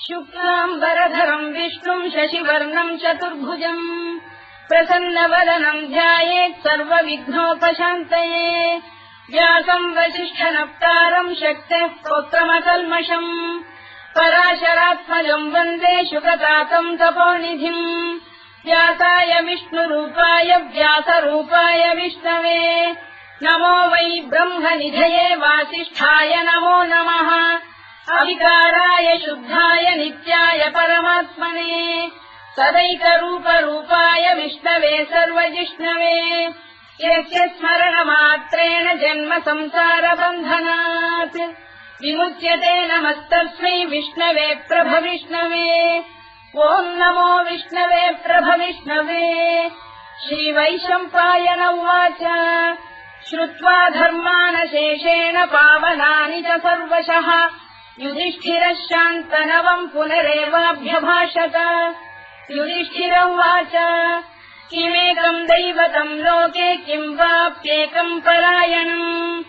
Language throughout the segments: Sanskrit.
शुक्लाम्बरधरम् विष्णुम् शशिवर्णम् चतुर्भुजम् प्रसन्नवदनम् ध्यायेत् सर्वविघ्नोपशान्तये व्यासम् वसिष्ठनप्तारम् शक्तेः पौत्रमकल्मषम् पराशरात्मजम् वन्दे शुकतातम् तपोनिधिम् व्यासाय विष्णुरूपाय व्यासरूपाय विष्णवे नमो वै ब्रह्मनिधये वासिष्ठाय नमो नमः अविकाराय शुद्धाय नित्याय परमात्मने सदैकरूपरूपाय विष्णवे सर्वजिष्णवे यस्य स्मरणमात्रेण जन्म संसारबन्धनात् विमुच्यते नमस्तस्मै विष्णवे प्रभविष्णवे ॐ नमो विष्णवे प्रभविष्णवे श्रीवैशम्पायन उवाच श्रुत्वा धर्मानशेषेण पावनानि च सर्वशः युधिष्ठिरः शान्तनवम् पुनरेवाभ्यभाषत युधिष्ठिर उवाच किमेकम् दैवतम् लोके किम् वाप्येकम् परायणम्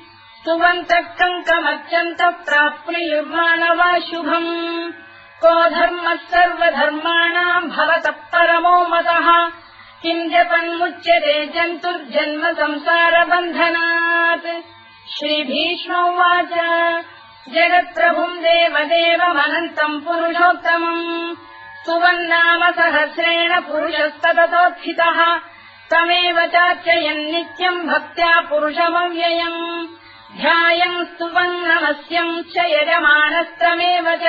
सुवन्तः कङ्कमर्चन्तः प्राप्नुयुर्मानवा शुभम् को धर्मः सर्वधर्माणाम् भवतः परमो मतः किम् जपन्मुच्यते जन्तुर्जन्म संसारबन्धनात् श्रीभीष्म उवाच जगत्प्रभुम् देवदेवमनन्तम् पुरुषोत्तमम् सुवन्नाम सहस्रेण पुरुषस्तततोत्थितः तमेव चार्चयन् नित्यम् भक्त्या पुरुषमव्ययम् ध्यायम् स्तुवन्नमस्यम् च यजमानस्तमेव च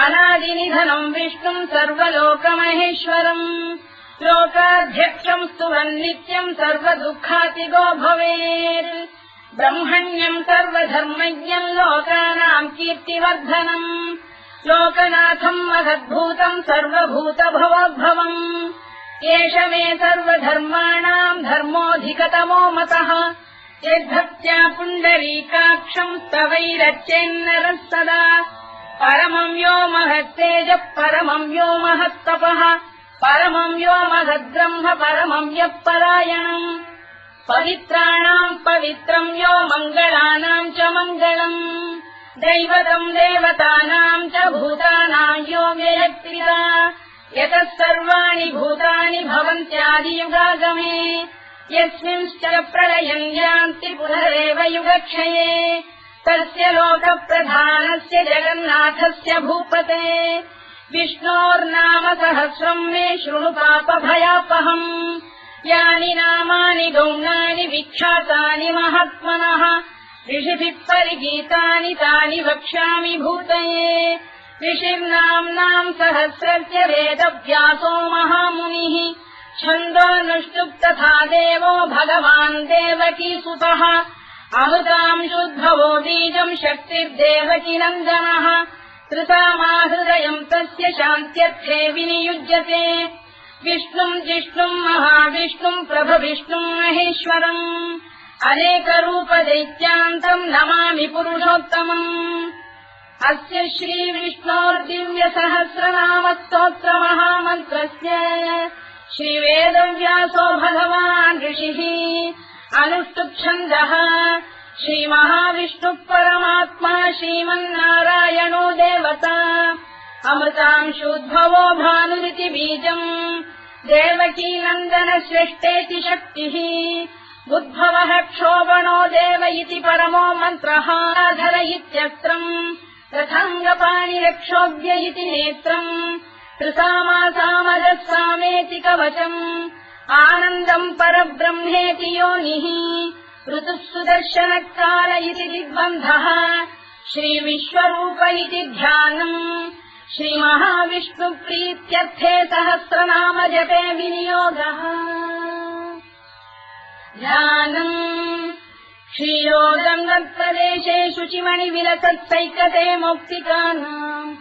अनादिनिधनम् विष्णुम् सर्वलोकमहेश्वरम् लोकाध्यक्षम् स्तुवन्नित्यम् सर्वदुःखातिगो भवेत् ब्रह्मण्यम् सर्वधर्मज्ञम् लोकानाम् कीर्तिवर्धनम् लोकनाथम् महद्भूतम् सर्वभूतभवोद्भवम् एष मे सर्वधर्माणाम् धर्मोऽधिकतमो मतः यद्भक्त्या पुण्डरीकाक्षम् स्तवैरच्चेन्नरः सदा परमम् यो महत्तेजः परमम् यो महत्तपः परमम् यो महद्ब्रह्म परमम् यः परायणम् पवित्राणाम् पवित्रम् यो मङ्गलानाम् च मङ्गलम् दैवतम् देवतानाम् च भूतानाम् यो व्ययक्रिया यतः सर्वाणि भूतानि भवन्त्यादियुगागमे यस्मिंश्च प्रलयम् यान्ति पुनरेव युगक्षये तस्य लोकप्रधानस्य जगन्नाथस्य भूपते विष्णोर्नाम सहस्रम् मे शृणु पापभयापहम् यानि नामानि गौणानि विख्यातानि महात्मनः ऋषिभिः परिगीतानि तानि वक्ष्यामि भूतये ऋषिर्नाम्नाम् सहस्रस्य वेदव्यासो महामुनिः छन्दोऽनुष्टुप् तथा देवो भगवान् देवकीसुतः अमृतांशुद्भवो बीजम् शक्तिर्देवकीनन्दनः कृतामाहृदयम् तस्य शान्त्यर्थे विनियुज्यते विष्णुम् जिष्णुम् महाविष्णुम् प्रभविष्णुम् महेश्वरम् अनेकरूपदैत्यान्तम् नमामि पुरुषोत्तमम् अस्य श्रीविष्णोर्दिव्यसहस्रनामस्तोत्रमहामन्त्रस्य श्रीवेदव्यासो भगवान् ऋषिः अनुष्टुप्छन्दः श्रीमहाविष्णुः परमात्मा श्रीमन्नारायणो देवता अमृतांशोद्भवो भानुरिति बीजम् देवकीनन्दनश्रेष्ठेति शक्तिः उद्भवः क्षोभणो देव इति परमो मन्त्रः धर इत्यस्त्रम् रथाङ्गपाणिरक्षोभ्य इति नेत्रम् त्रिसामासामजः सामेति कवचम् आनन्दम् परब्रह्मेति योनिः ऋतुः सुदर्शनकाल इति दिग्बन्धः श्रीविश्वरूप इति ध्यानम् श्रीमहाविष्णुप्रीत्यर्थे सहस्रनाम जपे विनियोगः ध्यानम् क्षीरोदङ्गप्रदेशे शुचिमणिविलसत्सैकते मौक्तिकानाम्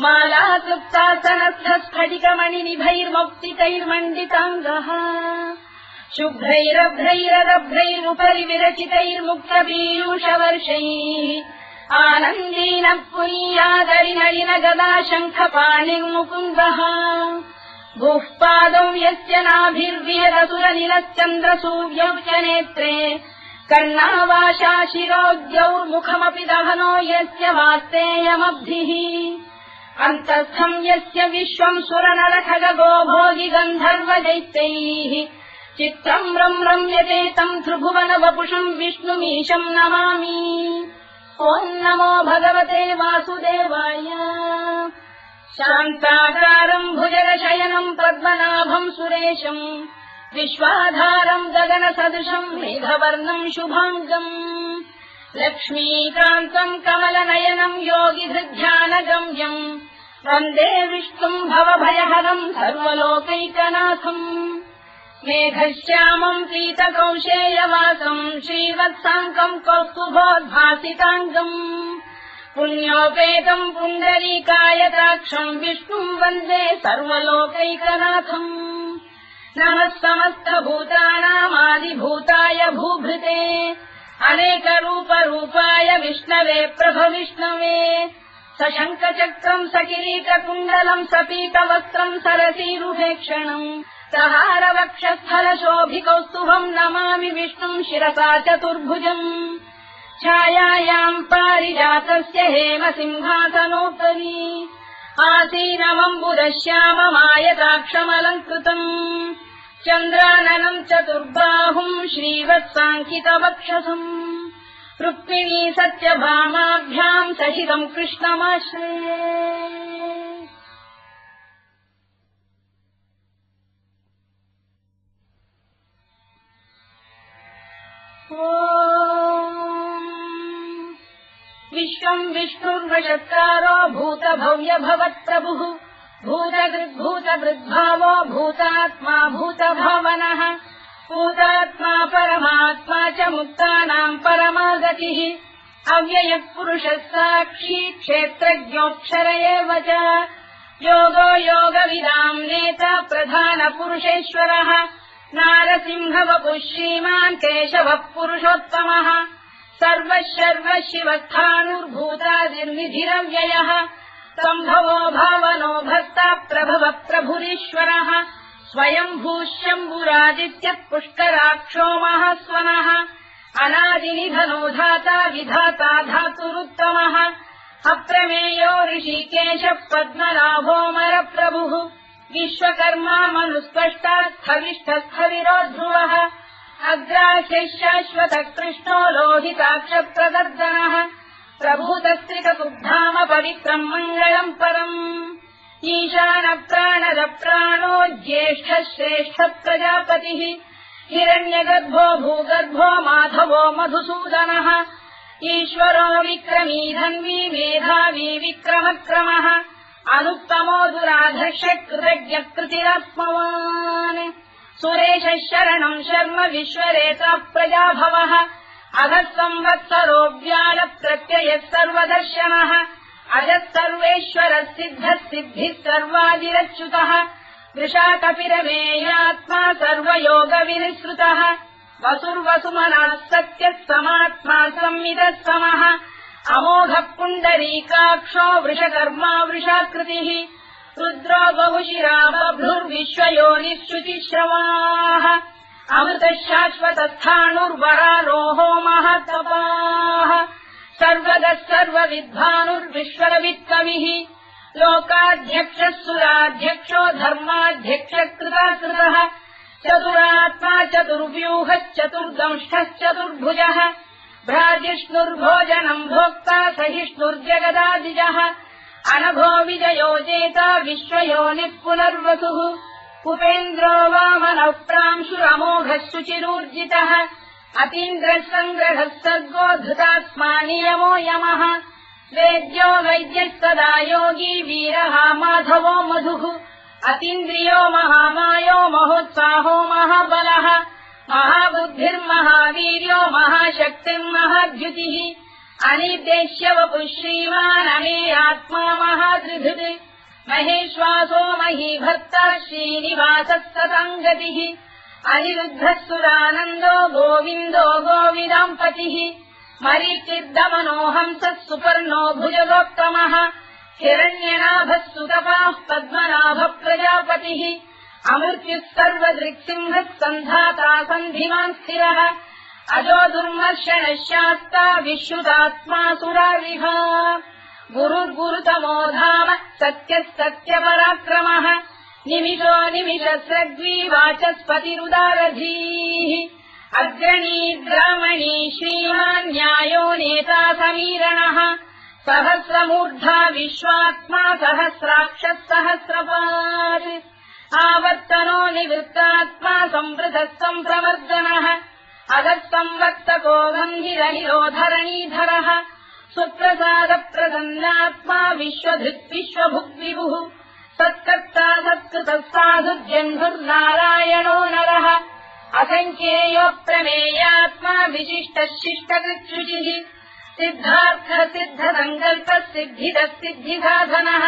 मालाक्लुप्तासनस्थस्फटिकमणिनिभैर्मौक्तिकैर्मण्डिताङ्गः शुभ्रैरभ्रैरदभ्रैरुपरि विरचितैर्मुक्तपीयूषवर्षैः आनन्दीनः पुनीयादरिनलिन गदा शङ्खपाणिर्मुकुन्दः भूः पादौ यस्य नाभिर्विहरसुरनिलश्चन्द्रसूर्यौ च नेत्रे कर्णावाशा शिरोद्यौर्मुखमपि दहनो यस्य वास्तेयमब्धिः अन्तस्थम् यस्य विश्वम् सुरनरखगो भोगि गन्धर्वदैत्यैः चित्रम् रम्यते तम् त्रिभुवन वपुषम् विष्णुमीशम् नमामि। ॐ नमो भगवते वासुदेवाय। शान्ताकारम् भुजगशयनम् पद्मनाभम् सुरेशम् विश्वाधारम् गगनसदृशम् मेघवर्णम् शुभाङ्गम् लक्ष्मीकान्तम् कमलनयनम् योगिधृध्यानगम्यम् वन्दे विष्णुम् भवभयहरम् सर्वलोकैकनाथम् मेघश्यामम् पीतकौशेयवासम् श्रीवत्साङ्कम् कौस्तुभोद्भासिताङ्गम् पुण्योपेतम् पुण्डरीकायताक्षम् विष्णुम् वन्दे सर्वलोकैकनाथम् नमः समस्तभूतानामादिभूताय भूभृते अनेकरूपरूपाय विष्णवे प्रभविष्णवे सशङ्खचक्रम् सकिरीटकुण्डलम् सपीतवस्त्रम् सरसीरुहेक्षणम् सहारवक्षस्थलशोभिकौस्तुभम् नमामि विष्णुम् शिरसा चतुर्भुजम् छायायाम् पारिजातस्य हेमसिंहासनोपरि आसीनमम्बुदश्याममायताक्षमलङ्कृतम् चन्द्राननम् चतुर्बाहुम् श्रीवत्साङ्कितवक्षसम् रुक्मिणी सत्यभामाभ्याम् सहितम् कृष्णमाश्रये। विश्वम् विष्णुर्वशत्कारो भूतभव्य भवत्प्रभुः भूतभृद्भावो भूतात्मा भूतभावनः भूतात्मा परमात्मा च मुक्तानाम् परमागतिः अव्ययः पुरुषः साक्षी क्षेत्रज्ञोऽक्षर एव च योगो योगविदाम् नेता प्रधानपुरुषेश्वरः नारसिंहवपुः श्रीमान् केशवः पुरुषोत्तमः सर्वः शिवस्थाणुर्भूतादिर्निधिरव्ययः सम्भवो भावनो भक्ता प्रभव प्रभुरीश्वरः स्वयम्भूः शम्भुरादित्यः पुष्कराक्षो महास्वनः अनादिनिधनो धाता विधाता धातुरुत्तमः अप्रमेयो ऋषिकेशः पद्मनाभोऽमरप्रभुः विश्वकर्मा मनुस्पष्टा स्थविष्ठस्थविरो ध्रुवः अग्राह्यः शाश्वतः कृष्णो लोहिताक्षप्रदर्दनः प्रभूतस्त्रिककुब्धाम पवित्रम् मङ्गलम् परम् ईशानप्राणदप्राणो ज्येष्ठः श्रेष्ठः प्रजापतिः हिरण्यगर्भो भूगर्भो माधवो मधुसूदनः ईश्वरो विक्रमी धन्वी मेधावी विक्रमक्रमः अनुत्तमो दुराधर्षः कृतज्ञः कृतिरात्मवान् सुरेशः शरणम् शर्म विश्वरेता प्रजाभवः अधः संवत्सरो व्यालप्रत्ययः सर्वदर्शनः अजः सर्वेश्वरः सिद्धः सिद्धिः सर्वादिरच्युतः वृषाकपिरमेयात्मा सर्वयोगविनिसृतः वसुर्वसुमनः सत्यः समात्मा संविदः समः अमोघः पुण्डरीकाक्षो वृषकर्मा वृषाकृतिः रुद्रो बहुशिरा बभ्रुर्विश्वयोनिः शुचिश्रवाः अमृतः शाश्वतस्थाणुर्वरारोहो महातपाः सर्वगः सर्वविद्वानुर्विश्वरवित्कविः लोकाध्यक्षः सुराध्यक्षो धर्माध्यक्षः कृताकृतः चतुरात्मा चतुर्व्यूहश्चतुर्दंष्टश्चतुर्भुजः भ्राजिष्णुर्भोजनम् भोक्ता सहिष्णुर्जगदादिजः अनघो विजयो जेता विश्वयोनिः पुनर्वसुः उपेन्द्रो वामनः प्रांशुरमोघः शुचिरूर्जितः अतीन्द्रः सङ्ग्रहः सर्गो धृतात्मा नियमो यमः वेद्यो वैद्यः सदा योगी वीरः माधवो मधुः अतीन्द्रियो महामायो महोत्साहो महाबलः महाबुद्धिर्महावीर्यो महाशक्तिर्महाद्युतिः अनिर्देश्य वपुः श्रीमान् अमेयात्मा महाधृधृत् महेश्वासो महीभक्तः श्रीनिवासः सताङ्गतिः अनिरुद्धः सुरानन्दो गोविन्दो गोविदाम्पतिः मरीचिर्दमनो हंसः सुपर्णो भुजगोत्तमः हिरण्यनाभः सुतपाः पद्मनाभः प्रजापतिः अमृत्युः सर्वदृक्सिंहः सन्धाता सन्धिमान् स्थिरः अजो दुर्मर्षणः शास्ता विश्रुतात्मा सुरारिः गुरुर्गुरुतमो धाम सत्यः सत्यपराक्रमः निमिषो निमिषस्रग्वी वाचस्पतिरुदारधीः अग्रणी ग्रामणी श्रीमान् न्यायो नेता समीरणः सहस्रमूर्धा विश्वात्मा सहस्राक्षः सहस्रपात् आवर्तनो निवृत्तात्मा संवृतः सम्प्रवर्धनः अधः संवत्तको गन्धिरनिरोधरणीधरः सुप्रसादप्रसन्नात्मा विश्वधृत् विश्वभुग्विभुः सत्कर्ता सत्कृतः साधुर्जन्धुर्नारायणो नरः असङ्ख्येयो प्रमेयात्मा विशिष्टः शिष्टकृच्छुचिः सिद्धार्थः सिद्धसङ्कल्पः सिद्धिदः सिद्धिसाधनः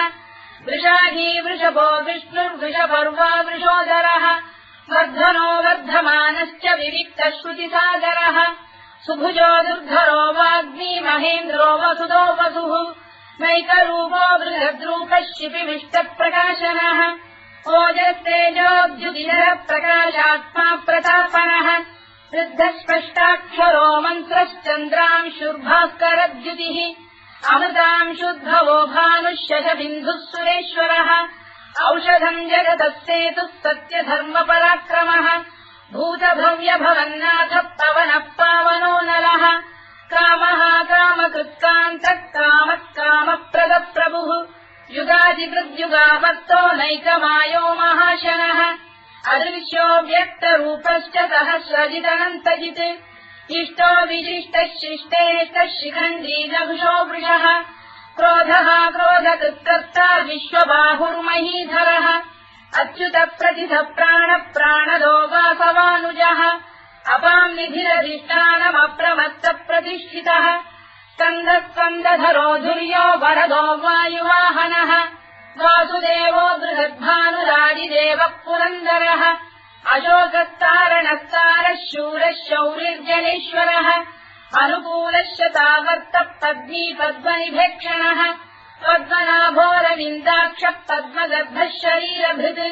वृषाही वृषभो विष्णुर्वृषपर्वा वृषोदरः वर्धनो वर्धमानश्च विविक्तः श्रुतिसागरः सुभुजो दुर्धरो वाग्मी महेन्द्रो वसुदो वसुः नैकरूपो बृहद्रूपः शिपिविष्टप्रकाशनः ओजस्तेजोद्युतिधरः प्रकाशात्मा प्रतापनः वृद्धस्पष्टाक्षरो मन्त्रश्चन्द्रांशुर्भास्करद्युतिः अमृतांशुद्भवो भानुश्शशबिन्दुः सुरेश्वरः औषधम् जगतः सेतुः सत्यधर्मपराक्रमः भूतभव्यभवन्नाथः पवनः पावनो नलः कामः कामकृत्कान्तः कामः कामप्रदप्रभुः युगादिकृद्युगावर्तो नैकमायो महाशनः अदृश्यो व्यक्तरूपश्च सहस्रजिदनन्तजित् इष्टो विशिष्टः शिष्टेष्टः शिखण्डी नभुषो वृषः क्रोधः क्रोधकृत्कर्ता विश्वबाहुर्महीधरः अच्युतप्रतिथः प्राणदो वासवानुजः अपाम् निधिरधिष्ठानमप्रमत्तप्रतिष्ठितः स्कन्दः स्कन्दधरो धुर्यो वरदो वायुवाहनः वासुदेवो बृहद्भानुरादिदेवः पुरन्दरः अशोकस्तारणस्तारः शूरः शौरिर्जनेश्वरः अनुकूलश्च तावर्तः पद्मी पद्मनिभेक्षणः पद्मनाभोरविन्दाक्षः पद्मगर्भः शरीरभृत्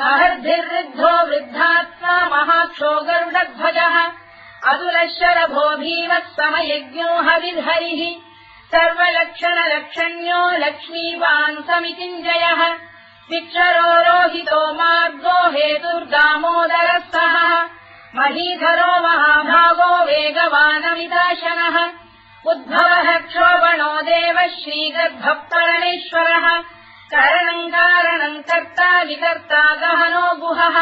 महर्भिर्वृद्धो वृद्धात्मा महाक्षो गरुडध्वजः अतुलः शरभो भीमः समयज्ञो हविर्हरिः सर्वलक्षणलक्षण्यो लक्ष्मीवान् समितिञ्जयः विक्षरो रोहितो मार्गो हेतुर्दामोदरः सहः महीधरो महाभागो वेगवानमिदाशनः उद्भवः क्षोभणो देवः श्रीगर्भः परमेश्वरः करणम् कारणम् कर्ता विकर्ता गहनो गुहः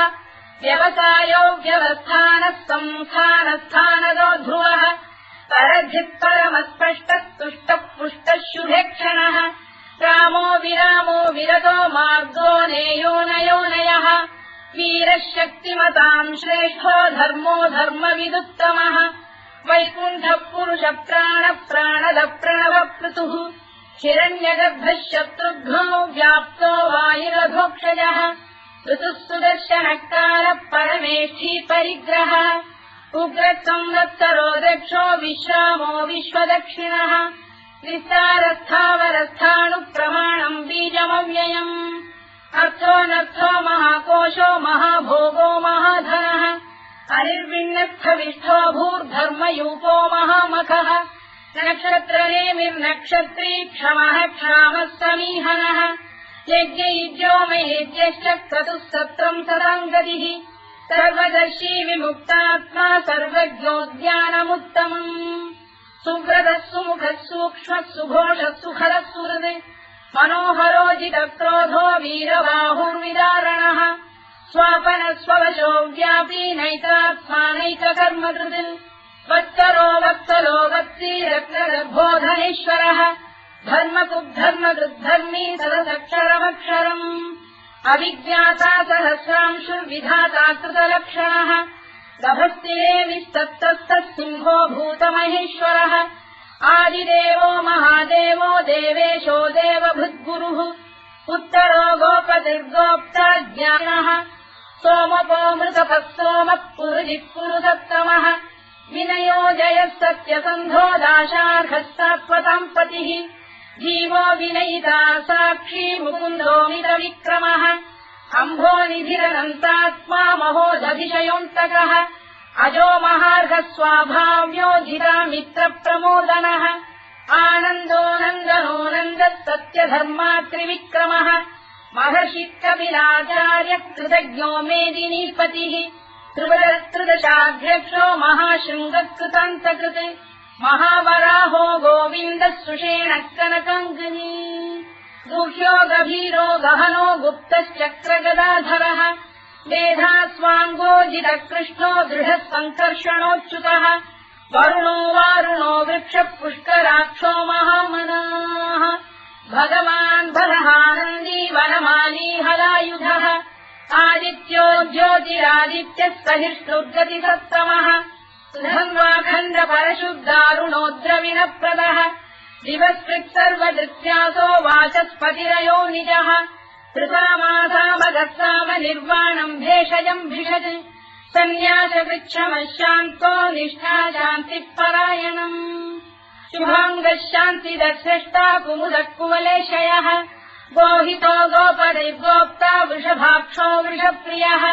व्यवसायो व्यवस्थानः संस्थानस्थानदो ध्रुवः परधिः परमस्पष्टः तुष्टः पुष्टः शुभेक्षणः रामो विरामो विरतो मार्गो नेयोनयोनयः वीरः शक्तिमताम् श्रेष्ठो धर्मो धर्मविदुत्तमः वैकुण्ठः पुरुषः प्राणदः प्रणवपृतुः हिरण्यगर्भः शत्रुघ्नो व्याप्तो वायुरधोक्षजः ऋतुः सुदर्शनः कालः परमेष्ठी परिग्रहः उग्रसंवत्सरो दक्षो विश्रामो विश्वदक्षिणः विस्तारस्थावरस्थाणुप्रमाणम् बीजमव्ययम् अर्थोऽनर्थो महाकोशो महाभोगो महाधनः अनिर्विण्णस्थविष्ठो भूर्धर्मयूपो महामखः नक्षत्रनेमिर्नक्षत्री क्षमः क्षामः समीहनः यज्ञयुज्यो महेज्यश्च क्रतुः सत्रम् सदाम् गतिः सर्वदर्शी विमुक्तात्मा सर्वज्ञोद्यानमुत्तमम् सुव्रतः सुमुखः सूक्ष्मः सुघोषः सुखदः सुहृत् मनोहरोजितक्रोधो वीरबाहुर्विदारणः स्वापनः स्ववशो व्यापी नैतात्मा नैककर्मकृत् वत्सरो वत्सलो वत्सी रत्नगर्भोधनेश्वरः धर्मकृद्धर्मकृद्धर्मी सदसक्षरमक्षरम् अविज्ञाता सहस्रांशुर्विधाता कृतलक्षणः गभस्तिरे विस्तप्तस्तः सिंहो भूतमहेश्वरः आदिदेवो महादेवो देवेशो देवभृद्गुरुः उत्तरो गोपतिर्गोप्ता ज्ञानः सोमपो मृतपः सोमः पुरुजिः पुरुषोत्तमः विनयो जयः सत्यसन्धो दाशार्हः सात्वताम् पतिः जीवो विनयिता साक्षी मुकुन्दोमितविक्रमः अम्भोनिधिरनन्तात्मा महोदधिशयोऽन्तकः अजो महार्घ स्वाभाव्यो जिता मित्र प्रमोदनः आनन्दो नन्दनो नन्दः सत्यधर्मा त्रिविक्रमः महर्षि कपिलाचार्य कृतज्ञो मेदिनीपतिः त्रिदशाध्यक्षो महाशृङ्गकृतान्तकृत् महावराहो गोविन्दः सुषेण कनकाङ्गनी गुह्यो गभीरो गहनो गुप्तश्चक्रगदाधरः मेधास्वाङ्गोजितः कृष्णो दृढः सङ्कर्षणोच्युतः वरुणो वारुणो वृक्षः पुष्कराक्षो महामनाः भगवान् बलहानन्दी वनमाली हलायुधः आदित्यो ज्योतिरादित्यः सहिष्णुर्गतिसत्तमः सुधन्वाखण्ड परशुद्धारुणोद्रविणप्रदः दिवस्कृत् सर्वदृत्यासो वाचस्पतिरयो निजः कृतामासामगस्साम निर्वाणम् भेषजम् भिषज सन्न्यासवृक्षमशान्तो निष्ठा शान्तिः परायणम् शुभाङ्गः शान्तिदश्रेष्टा कुमुदः कुवलेशयः गोहितो गोपदैर्गोप्ता वृषभाक्षो वृषप्रियः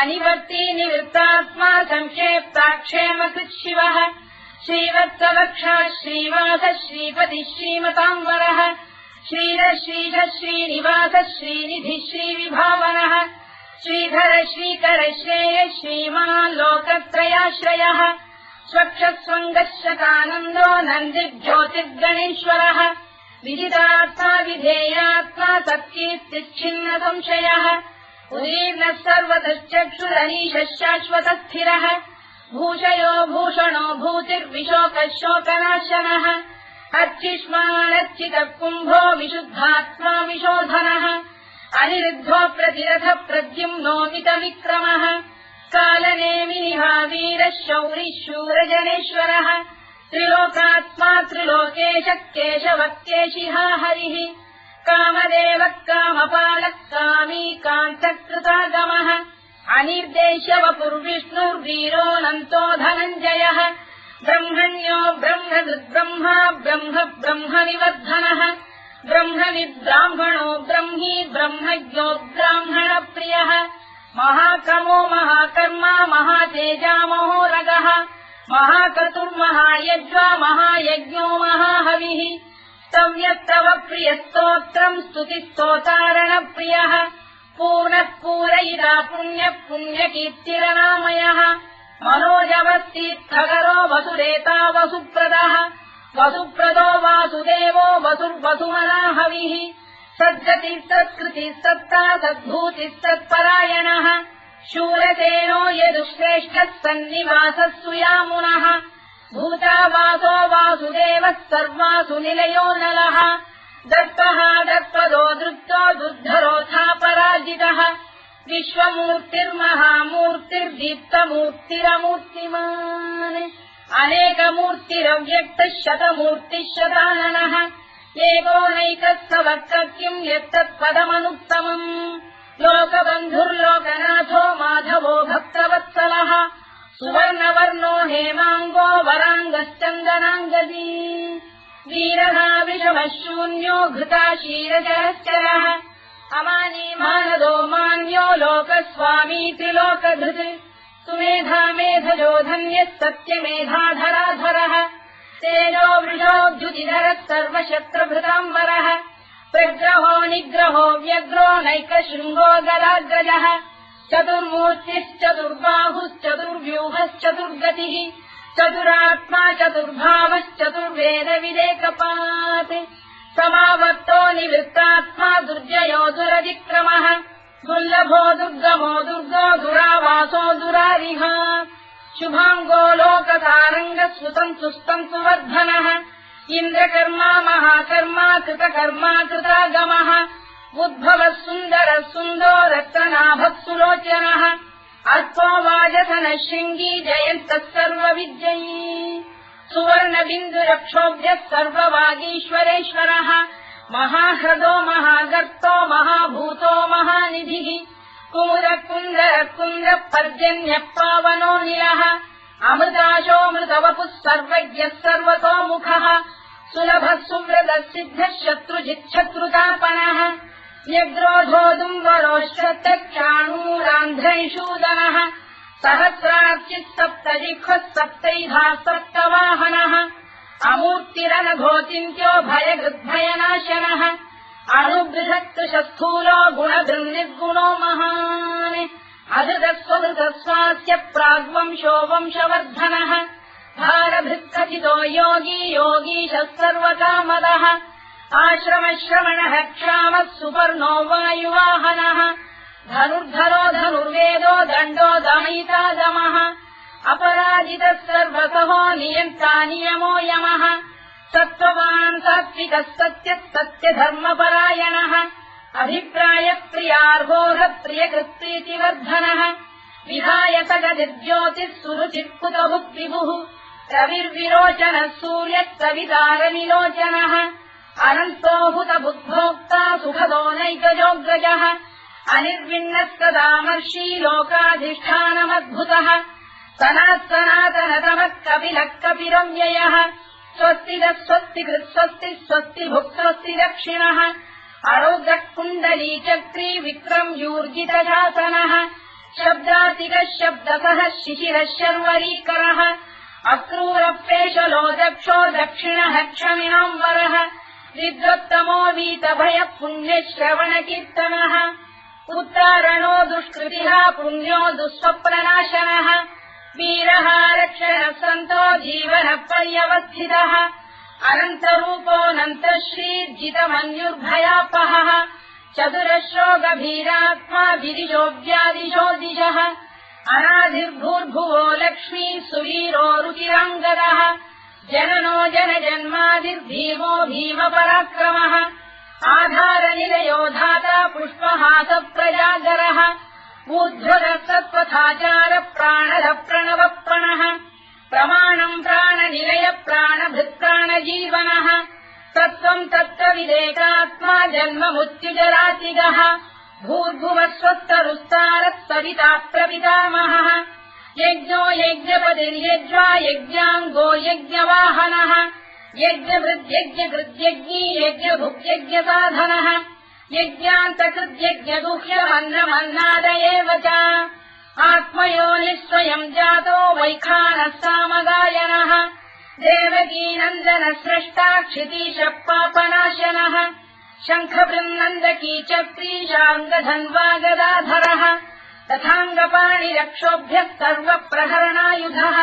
अनिवर्ती निवृत्तात्मा संक्षेप्ताक्षेमकृत् शिवः श्रीवत्सवक्षः श्रीवासः श्रीपतिः श्रीमताम्बरः श्रीधः श्रीधः श्रीनिवासः श्रीनिधिः श्रीविभावनः श्रीधर श्रीकर श्रेयः श्रीमान् लोकत्रयाश्रयः स्वक्षस्वङ्गः शतानन्दो नन्दिर्ज्योतिर्गणेश्वरः विदितात्मा विधेयात्मा तत्कीर्तिच्छिन्न संशयः उदीर्णः सर्वतश्चक्षुरनीशः शाश्वतस्थिरः भूषयो भूषणो भूतिर्विशोकः शोकनाशनः अर्चिष्मानर्चितः कुम्भो विशुद्धात्मा विशोधनः अनिरुद्धो प्रतिरथ प्रद्युम्नोमितविक्रमः कालनेमिनिहा वीरः शौरिः शूरजनेश्वरः त्रिलोकात्मा त्रिलोकेशः केशवः केशिहा हरिः कामदेवः कामपालः कामी कान्तकृतागमः अनिर्देश्य वपुर्विष्णुर्वीरोऽनन्तो धनञ्जयः ब्रह्मण्यो ब्रह्मकृद्ब्रह्मा ब्रह्म ब्रह्मनिवर्धनः ब्रह्मविद्ब्राह्मणो ब्रह्मी ब्रह्मज्ञो ब्राह्मणप्रियः महाक्रमो महाकर्मा महातेजा महोरगः महाक्रतुर्महायज्वा महायज्ञो महाहविः स्तव्यस्तव प्रियस्तोत्रम् स्तुतिस्तोतारणप्रियः पूर्णः पूरयिता पुण्यः पुण्यकीर्तिरनामयः मनोजवस्तीर्थकरो वसुरेता वसुप्रदः वसुप्रदो वासुदेवो वसुर्वसुमनाहविः सद्गतिः सत्कृतिः सत्ता सद्भूतिः सत्परायणः शूरसेनो यदुश्रेष्ठः सन्निवासः सुयामुनः भूतावासो वासुदेवः सर्वासु निलयो नलः दत्तः दत्पदो दृप्तो दुर्धरोऽथापराजितः विश्वमूर्तिर्महामूर्तिर्दीप्तमूर्तिरमूर्तिमान् अनेकमूर्तिरव्यक्तः शतमूर्तिः शताननः एकोनैकः सवक्तकिम् यत्तत्पदमनुत्तमम् लोकबन्धुर्लोकनाथो माधवो भक्तवत्सलः सुवर्णवर्णो हेमाङ्गो वराङ्गश्चन्दनाङ्गदी वीरः विषमः शून्यो घृता क्षीरजरश्चरः अमानी मानदो मान्यो लोकस्वामी त्रिलोकधृत् सुमेधा मेधजो धन्यः सत्यमेधाधराधरः तेजो वृषोऽद्युतिधरः सर्वशस्त्रभृताम्बरः प्रग्रहो निग्रहो व्यग्रो नैकशृङ्गो गदाग्रजः चतुर्मूर्तिश्चतुर्बाहुश्चतुर्व्यूहश्चतुर्गतिः चतुरात्मा चतुर्भावश्चतुर्वेदविदेकपात् समावर्तो निवृत्तात्मा दुर्जयो दुरतिक्रमः दुर्लभो दुर्गमो दुर्गो दुरावासो दुरारिः शुभाङ्गो लोकतारङ्गः सुतन्तु वर्धनः इन्द्रकर्मा महाकर्मा कृतकर्मा कृतागमः उद्भवः सुन्दरः सुन्दो रक्तनाभः सुलोचनः अल्पो वाजसनः शृङ्गी जयन्तः सर्वविद्ययी सुवर्णबिन्दुरक्षोभ्यः सर्ववागीश्वरेश्वरः महाह्रदो महागर्तो महाभूतो महानिधिः कुमुदकुन्दरकुन्दः पर्जन्यः पावनो निलः अमृताशोऽमृतवपुः सर्वज्ञः सर्वतोमुखः सुलभः सुव्रतः सिद्धः शत्रुजिच्छत्रुतापनः व्यग्रोधोदुम्बरोश्चक्षाणूरान्ध्रैषूदनः सहस्रार्चिः सप्तजिह्वः सप्तैधाः सप्तवाहनः अमूर्तिरनघोचिन्त्यो भयगृद्भयनाशनः अणुबृहत्कृशस्थूलो गुणधृन्निर्गुणो महान् अधृतस्वधृतस्वास्य प्राग्वंशो वंशवर्धनः भारभृत्कथितो योगी योगीशः सर्वकामदः आश्रमश्रवणः क्षामः सुपर्णो वायुवाहनः धनुर्धरो धनुर्वेदो दण्डो दमयिता दमः अपराजितः सर्वसहो नियन्ता नियमो यमः सत्त्ववान् सात्विकः सत्यः सत्यधर्मपरायणः अभिप्रायप्रियार्होः प्रियकृत्प्रीतिवर्धनः विधायतगतिर्ज्योतिः सुरुचित्कुतभुक्विभुः रविर्विरोचनः सूर्यः कवितारविलोचनः अनन्तो हुतबुद्भोक्ता सुखदो नैकजोऽग्रजः अनिर्विण्णः सदामर्षी लोकाधिष्ठानमद्भुतः सनातनतमः कपिलः कपिरव्ययः स्वस्तिदः स्वस्तिकृत् स्वस्ति स्वस्तिभुक् स्वस्ति दक्षिणः अरौद्रः कुण्डलीचक्री विक्रम्यूर्जितशासनः शब्दातिकः शब्दसः शिशिरः शर्वरीकरः अक्रूरप्रेषलो दक्षो दक्षिणः क्षमिणाम्बरः विद्वत्तमो वीतभयः पुण्यश्रवणकीर्तनः उत्तारणो दुष्कृतिः पुण्यो दुःस्वप्ननाशनः वीरः रक्षणः सन्तो जीवनः पर्यवस्थितः अनन्तरूपोऽनन्तश्रीर्जितमन्युर्भयापहः चतुरश्रो गभीरात्मा विदिशो व्यादिशो दिशः अनाधिर्भूर्भुवो लक्ष्मी सुवीरो रुचिराङ्गदः जननो जनजन्मादिर्भीमो भीमपराक्रमः आधारनिलयो धाता पुष्पहासप्रजागरः ऊर्ध्वरः सत्त्वथाचार प्राणः प्रणवप्रणः प्रमाणम् प्राणनिलय प्राणभृत्प्राणजीवनः तत्त्वम् तत्त्वविदेकात्मा जन्ममृत्युजरातिगः भूर्भुवः स्वस्तरुस्तारः सविता प्रपितामहः यज्ञो यज्ञपतिर्यज्वा यज्ञाङ्गो यज्ञवाहनः यज्ञभृद्यज्ञकृद्यज्ञी यज्ञभुक्यज्ञसाधनः यज्ञान्तकृद्यज्ञगुह्यमन्नमन्नाद एव च आत्मयोनिः स्वयम् जातो वैखानः सामगायनः देवकीनन्दनः स्रष्टा क्षितीशः पापनाशनः शङ्खबृन्नन्दकी चक्रीशाङ्गधन्वा गदाधरः तथाङ्गपाणिरक्षोभ्यः सर्वप्रहरणायुधः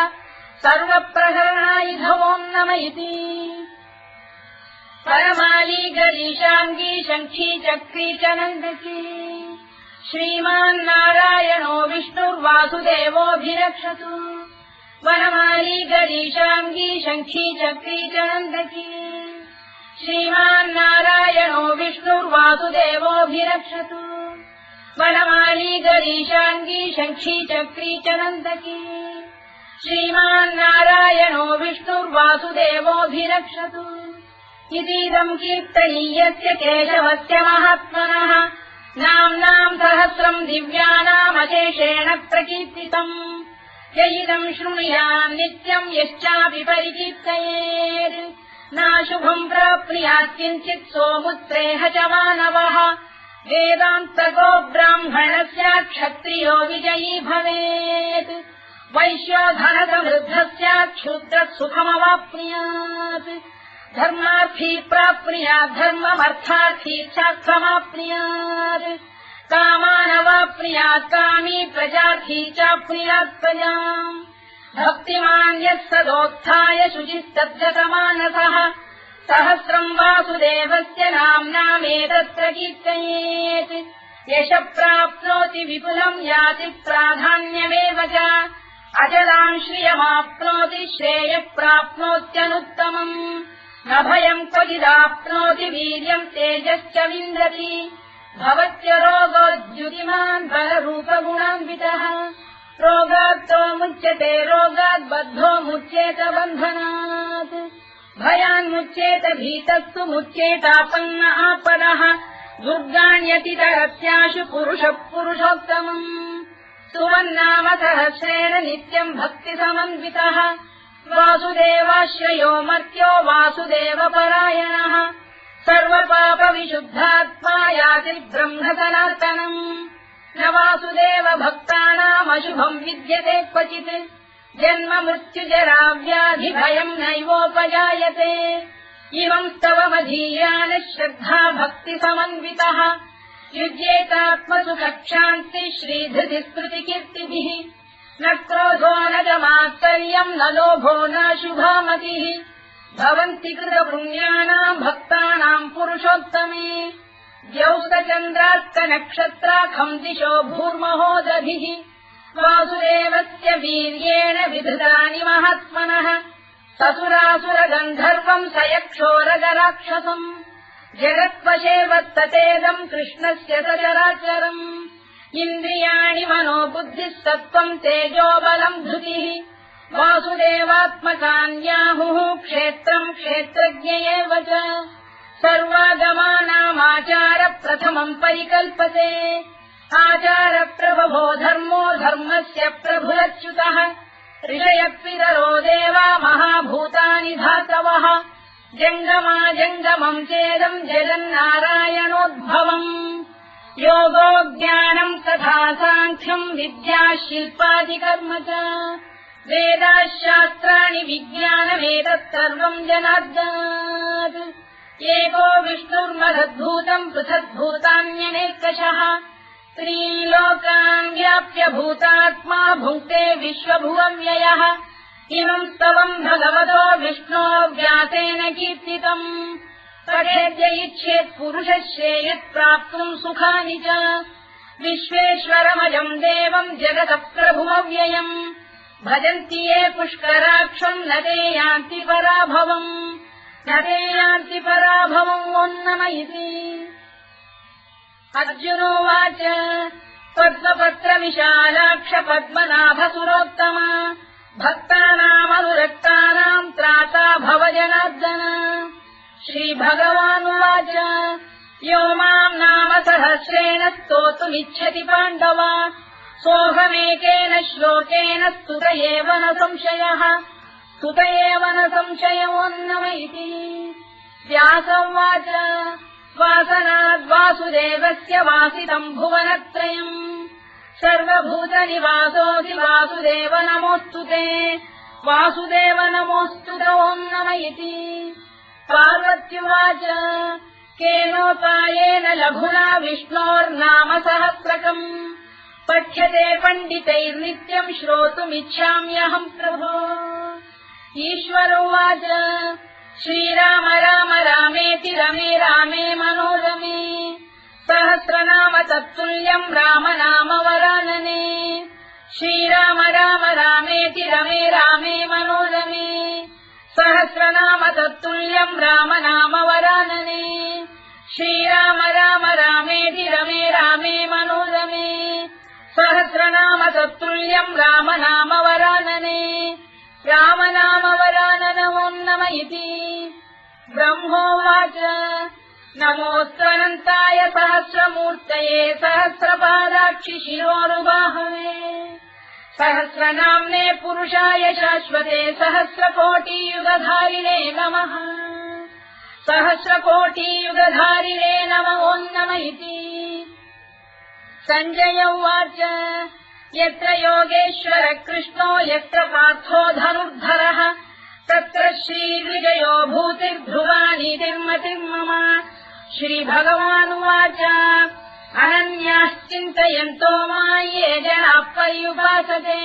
सर्वप्रहरणायुध ओम् नम इति परमाली गरीशाङ्गी शङ्खी चक्री च नन्दकी श्रीमान्नारायणो विष्णुर्वासुदेवोऽभिरक्षतु वनमाली गरीशाङ्गी शङ्खी चक्री च नन्दकी श्रीमान्नारायणो विष्णुर्वासुदेवोऽभिरक्षतु वनमाली गरीशाङ्गी शङ्खी चक्री च नन्दकी श्रीमान्नारायणो विष्णुर्वासुदेवोऽभिरक्षतु इतीदम् कीर्तनीयस्य केशवस्य महात्मनः नाम्नाम् सहस्रम् दिव्यानामशेषेण प्रकीर्तितम् य इदम् शृणुयाम् नित्यम् यश्चापि परिकीर्तयेत् नाशुभम् प्राप्नुयात् किञ्चित् सोमुत्रेह च मानवः वेदान्तको ब्राह्मणस्य क्षत्रियो विजयी भवेत् वैश्यो धनसमृद्धस्य क्षुद्रः सुखमवाप्नुयात् धर्मार्थी प्राप्नुयात् धर्ममर्थार्थी चार्थमाप्नुयात् कामानवाप्नुयात् कामी प्रजार्थी चाप्नुयात् प्रजाम् भक्तिमान् यः सदोत्थाय शुचिस्तद्गतमानसः सहस्रम् वासुदेवस्य नाम्नामेतत्र कीर्तयेत् यशः प्राप्नोति विपुलम् याति प्राधान्यमेव च अचलाम् श्रियमाप्नोति श्रेयः प्राप्नोत्यनुत्तमम् न भयम् क्वचिदाप्नोति वीर्यम् तेजश्च विन्दति भवत्य रोगोद्युतिमान् बलरूपगुणान्वितः रोगात्तो मुच्यते रोगात् बद्धो मुच्येत बन्धनात् भयान्मुच्येत भीतस्तु मुच्येतापन्न आपदः दुर्गाण्यतितरत्याशु पुरुषः पुरुषोत्तमम् सुवन्नाम सहस्रेण नित्यम् भक्तिसमन्वितः वासुदेवाश्रयो मर्त्यो वासुदेवपरायणः सर्वपापविशुद्धात्मा याति ब्रह्म सनातनम् न वासुदेव भक्तानामशुभम् विद्यते क्वचित् जन्म मृत्युजरा व्याधि भयम् नैवोपजायते इमम् स्तवमधीयानः श्रद्धा भक्ति समन्वितः युज्येतात्मसुखक्षान्ति श्रीधृति स्मृतिकीर्तिभिः न क्रोधो न च मात्सर्यम् न लोभो न शुभामतिः भवन्ति कृतपुण्यानाम् भक्तानाम् पुरुषोत्तमे द्यौस्तचन्द्रास्तनक्षत्राखम् दिशो भूर्महो दधिः वासुदेवस्य वीर्येण विधृतानि महात्मनः ससुरासुरगन्धर्वम् स यक्षोरगराक्षसम् जगत्वशे वत्ततेदम् कृष्णस्य सचराचरम् इन्द्रियाणि मनो बुद्धिः सत्त्वम् तेजोबलम् धृतिः वासुदेवात्मकान्याहुः क्षेत्रम् क्षेत्रज्ञ एव च सर्वागमानामाचार प्रथमम् परिकल्पते आचारप्रभवो धर्मो धर्मस्य प्रभुरच्युतः ऋषयपितरो देवा महाभूतानि धातवः जङ्गमाजङ्गमम् चेदम् जगन्नारायणोद्भवम् योगो ज्ञानम् तथा साङ्ख्यम् विद्या शिल्पादिकर्म च वेदाः शास्त्राणि विज्ञानमेतत् सर्वम् जनार्दनात् एको विष्णुर्महद्भूतम् पृथग्भूतान्यनेकशः त्रीन् लोकान् व्याप्य भूतात्मा भुङ्क्ते विश्वभुवव्ययः इमम् स्तवम् भगवतो विष्णो व्यासेन कीर्तितम् पठेद्य इच्छेत् पुरुषः श्रेयत् प्राप्तुम् सुखानि च विश्वेश्वरमजम् देवम् जगतः प्रभुमव्ययम् भजन्ति ये पुष्कराक्षम् न ते यान्ति पराभवम् ओन्नमयिति अर्जुनोवाच पद्मपत्रविशालाक्ष पद्मनाभसुरोत्तम भक्तानामनुरक्तानाम् त्राता भव जनार्दन श्रीभगवानुवाच यो माम् नाम सहस्रेण स्तोतुमिच्छति पाण्डव सोऽहमेकेन श्लोकेन स्तुत एव न संशयोऽन्नमयिति व्यासोवाच वासनाद्वासुदेवस्य वासितम् भुवनत्रयम् सर्वभूतनिवासोऽसि वासुदेव नमोऽस्तु ते वासुदेव नमोऽस्तु ओन्नमयिति पार्वत्युवाच केनोपायेन लघुना विष्णोर्नाम सहस्रकम् पठ्यते पण्डितैर्नित्यम् श्रोतुमिच्छाम्यहम् प्रभो ईश्वरोवाच श्रीराम राम रामेति रमे रामे मनोरमे सहस्रनाम तत्तुल्यम् राम नाम वरानने श्रीराम राम रामेति रमे रामे मनोरमे सहस्रनाम तत्तुल्यम् राम नाम वरानने श्रीराम राम रामेति रमे रामे मनोरमे सहस्रनाम तत्तुल्यम् राम नाम वरानने राम नाम वराननमोन्नमयिति ब्रह्मोवाच नमोऽस्त्वनन्ताय सहस्रमूर्तये सहस्रपादाक्षि शिरोरुबाहवे सहस्रनाम्ने पुरुषाय शाश्वते सहस्रकोटियुगधारिणे नमः सहस्रकोटियुगधारिणे नमोन्नमयिति सञ्जय उवाच यत्र योगेश्वर कृष्णो यत्र पार्थो धनुर्धरः तत्र श्रीविजयो भूतिर्ध्रुवानीतिर्मतिर्मम श्रीभगवानुवाच अनन्याश्चिन्तयन्तो मां ये जनाः पर्युपासते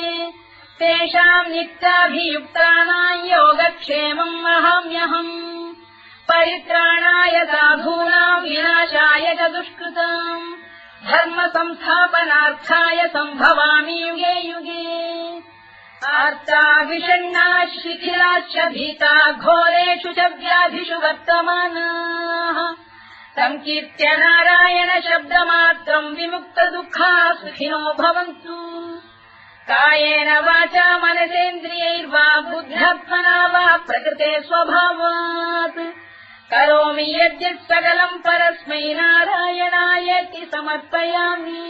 तेषाम् नित्याभियुक्तानां योगक्षेमम् वहाम्यहम् परित्राणाय साधूनां विनाशाय च दुष्कृताम् धर्म संस्थापनार्थाय सम्भवामि युगे युगे आर्ता विषण्णाः शिथिलाश्च भीता घोरेषु च व्याधिषु वर्तमानाः संकीर्त्य नारायण शब्दमात्रम् विमुक्त दुःखाः सुखिनो भवन्तु कायेन वाचा मनसेन्द्रियैर्वा बुद्ध्यात्मना वा प्रकृते स्वभावात् करोमि यद्यत् सकलम् परस्मै नारायणायेति समर्पयामि।